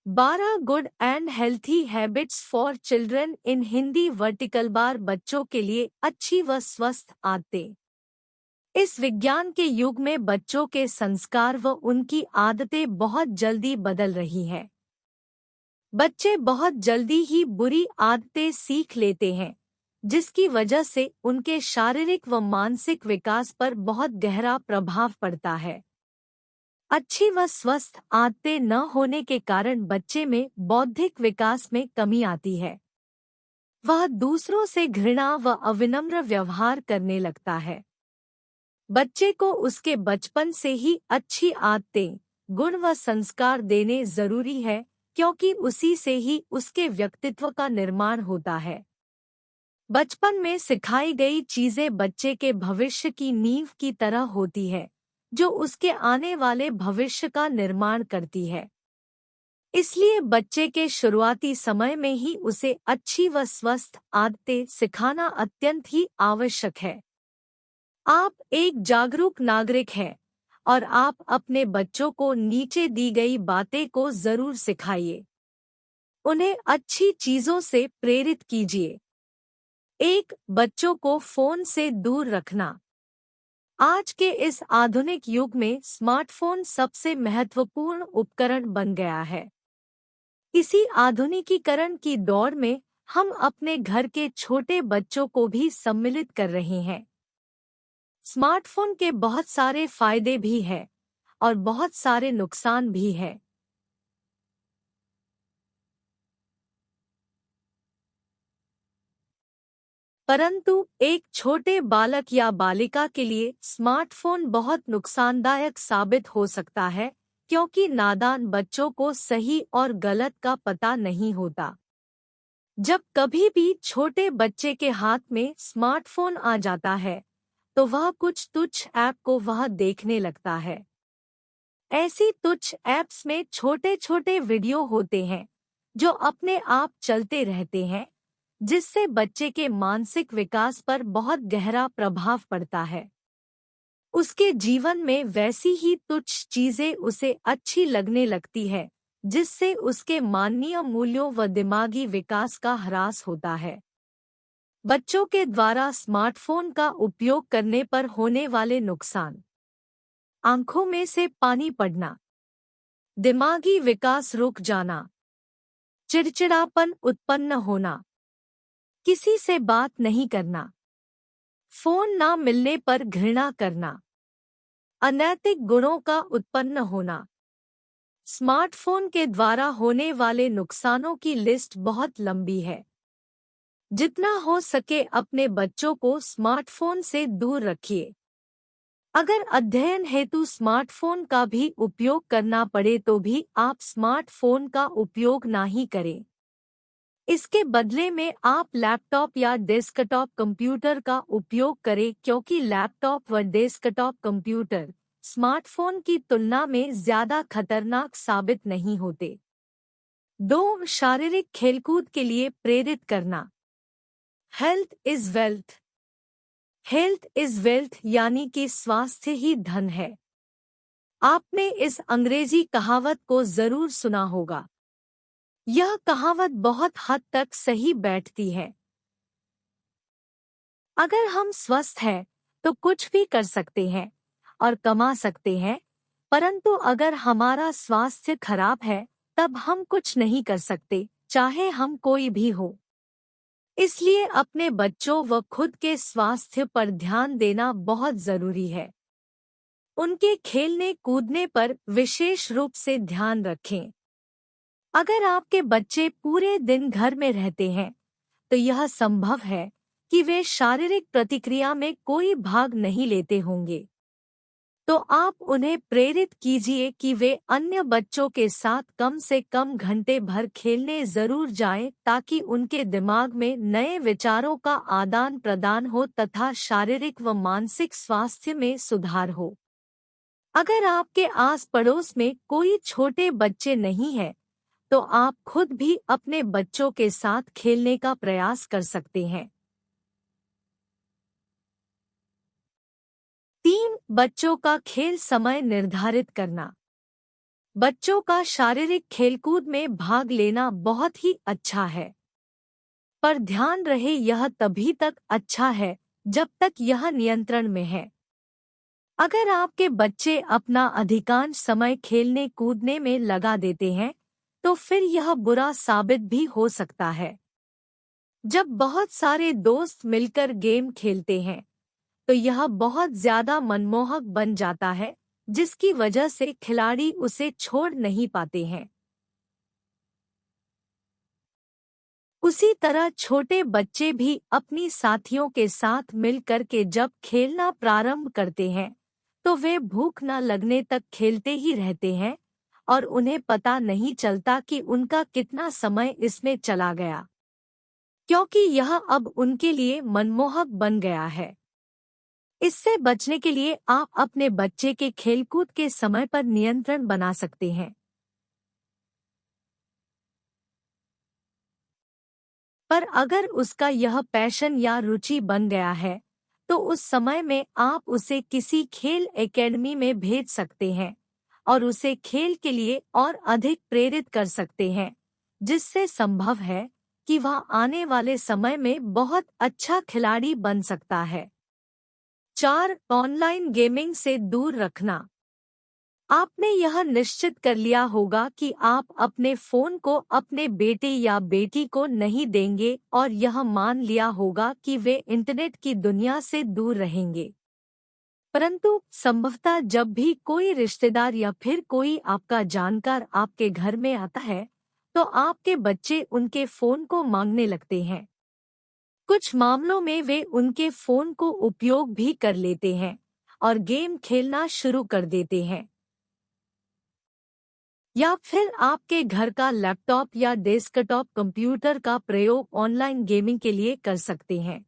12 good and healthy habits for children in Hindi vertical bar बच्चों के लिए अच्छी व स्वस्थ आदतें। इस विज्ञान के युग में बच्चों के संस्कार व उनकी आदतें बहुत जल्दी बदल रही हैं। बच्चे बहुत जल्दी ही बुरी आदतें सीख लेते हैं, जिसकी वजह से उनके शारीरिक व मानसिक विकास पर बहुत गहरा प्रभाव पड़ता है। अच्छी व स्वस्थ आदतें न होने के कारण बच्चे में बौद्धिक विकास में कमी आती है। वह दूसरों से घृणा व अविनम्र व्यवहार करने लगता है। बच्चे को उसके बचपन से ही अच्छी आदतें, गुण व संस्कार देने जरूरी है, क्योंकि उसी से ही उसके व्यक्तित्व का निर्माण होता है। बचपन में सिखाई गई चीजें बच्चे के भविष्य की नींव की तरह होती है, जो उसके आने वाले भविष्य का निर्माण करती है। इसलिए बच्चे के शुरुआती समय में ही उसे अच्छी व स्वस्थ आदतें सिखाना अत्यंत ही आवश्यक है। आप एक जागरूक नागरिक हैं और आप अपने बच्चों को नीचे दी गई बातें को जरूर सिखाइए। उन्हें अच्छी चीजों से प्रेरित कीजिए। एक, बच्चों को फोन से दूर रखना। आज के इस आधुनिक युग में स्मार्टफोन सबसे महत्वपूर्ण उपकरण बन गया है। इसी आधुनिकीकरण की दौड़ में हम अपने घर के छोटे बच्चों को भी सम्मिलित कर रहे हैं। स्मार्टफोन के बहुत सारे फायदे भी हैं और बहुत सारे नुकसान भी हैं। परंतु एक छोटे बालक या बालिका के लिए स्मार्टफोन बहुत नुकसानदायक साबित हो सकता है, क्योंकि नादान बच्चों को सही और गलत का पता नहीं होता। जब कभी भी छोटे बच्चे के हाथ में स्मार्टफोन आ जाता है, तो वह कुछ तुच्छ ऐप को वह देखने लगता है। ऐसी तुच्छ ऐप्स में छोटे छोटे वीडियो होते हैं, जो अपने आप चलते रहते हैं, जिससे बच्चे के मानसिक विकास पर बहुत गहरा प्रभाव पड़ता है। उसके जीवन में वैसी ही तुच्छ चीजें उसे अच्छी लगने लगती है, जिससे उसके मानवीय मूल्यों व दिमागी विकास का ह्रास होता है। बच्चों के द्वारा स्मार्टफोन का उपयोग करने पर होने वाले नुकसान: आंखों में से पानी पड़ना, दिमागी विकास रुक जाना, चिड़चिड़ापन उत्पन्न होना, किसी से बात नहीं करना, फोन ना मिलने पर घृणा करना, अनैतिक गुणों का उत्पन्न होना। स्मार्टफोन के द्वारा होने वाले नुकसानों की लिस्ट बहुत लंबी है। जितना हो सके अपने बच्चों को स्मार्टफोन से दूर रखिए। अगर अध्ययन हेतु स्मार्टफोन का भी उपयोग करना पड़े तो भी आप स्मार्टफोन का उपयोग ना ही करें। इसके बदले में आप लैपटॉप या डेस्कटॉप कंप्यूटर का उपयोग करें, क्योंकि लैपटॉप व डेस्कटॉप कंप्यूटर स्मार्टफोन की तुलना में ज्यादा खतरनाक साबित नहीं होते। 2. शारीरिक खेलकूद के लिए प्रेरित करना। Health is wealth. Health is wealth यानी कि स्वास्थ्य ही धन है। आपने इस अंग्रेजी कहावत को जरूर सुना होगा। यह कहावत बहुत हद तक सही बैठती है। अगर हम स्वस्थ हैं तो कुछ भी कर सकते हैं और कमा सकते हैं, परंतु अगर हमारा स्वास्थ्य खराब है तब हम कुछ नहीं कर सकते, चाहे हम कोई भी हो। इसलिए अपने बच्चों व खुद के स्वास्थ्य पर ध्यान देना बहुत जरूरी है। उनके खेलने कूदने पर विशेष रूप से ध्यान रखें। अगर आपके बच्चे पूरे दिन घर में रहते हैं, तो यह संभव है कि वे शारीरिक प्रतिक्रिया में कोई भाग नहीं लेते होंगे। तो आप उन्हें प्रेरित कीजिए कि वे अन्य बच्चों के साथ कम से कम घंटे भर खेलने जरूर जाएं, ताकि उनके दिमाग में नए विचारों का आदान प्रदान हो तथा शारीरिक व मानसिक स्वास्थ्य में सुधार हो। अगर आपके आस पड़ोस में कोई छोटे बच्चे नहीं हैं, तो आप खुद भी अपने बच्चों के साथ खेलने का प्रयास कर सकते हैं। 3. बच्चों का खेल समय निर्धारित करना। बच्चों का शारीरिक खेलकूद में भाग लेना बहुत ही अच्छा है, पर ध्यान रहे यह तभी तक अच्छा है जब तक यह नियंत्रण में है। अगर आपके बच्चे अपना अधिकांश समय खेलने कूदने में लगा देते हैं, तो फिर यह बुरा साबित भी हो सकता है। जब बहुत सारे दोस्त मिलकर गेम खेलते हैं, तो यह बहुत ज्यादा मनमोहक बन जाता है, जिसकी वजह से खिलाड़ी उसे छोड़ नहीं पाते हैं। उसी तरह छोटे बच्चे भी अपनी साथियों के साथ मिल कर के जब खेलना प्रारंभ करते हैं, तो वे भूख न लगने तक खेलते ही रहते हैं और उन्हें पता नहीं चलता कि उनका कितना समय इसमें चला गया, क्योंकि यह अब उनके लिए मनमोहक बन गया है। इससे बचने के लिए आप अपने बच्चे के खेलकूद के समय पर नियंत्रण बना सकते हैं। पर अगर उसका यह पैशन या रुचि बन गया है, तो उस समय में आप उसे किसी खेल एकेडमी में भेज सकते हैं और उसे खेल के लिए और अधिक प्रेरित कर सकते हैं, जिससे संभव है कि वह आने वाले समय में बहुत अच्छा खिलाड़ी बन सकता है। 4. ऑनलाइन गेमिंग से दूर रखना। आपने यह निश्चित कर लिया होगा कि आप अपने फोन को अपने बेटे या बेटी को नहीं देंगे और यह मान लिया होगा कि वे इंटरनेट की दुनिया से दूर रहेंगे। परंतु संभवतः जब भी कोई रिश्तेदार या फिर कोई आपका जानकार आपके घर में आता है, तो आपके बच्चे उनके फोन को मांगने लगते हैं। कुछ मामलों में वे उनके फोन को उपयोग भी कर लेते हैं और गेम खेलना शुरू कर देते हैं। या फिर आपके घर का लैपटॉप या डेस्कटॉप कंप्यूटर का प्रयोग ऑनलाइन गेमिंग के लिए कर सकते हैं।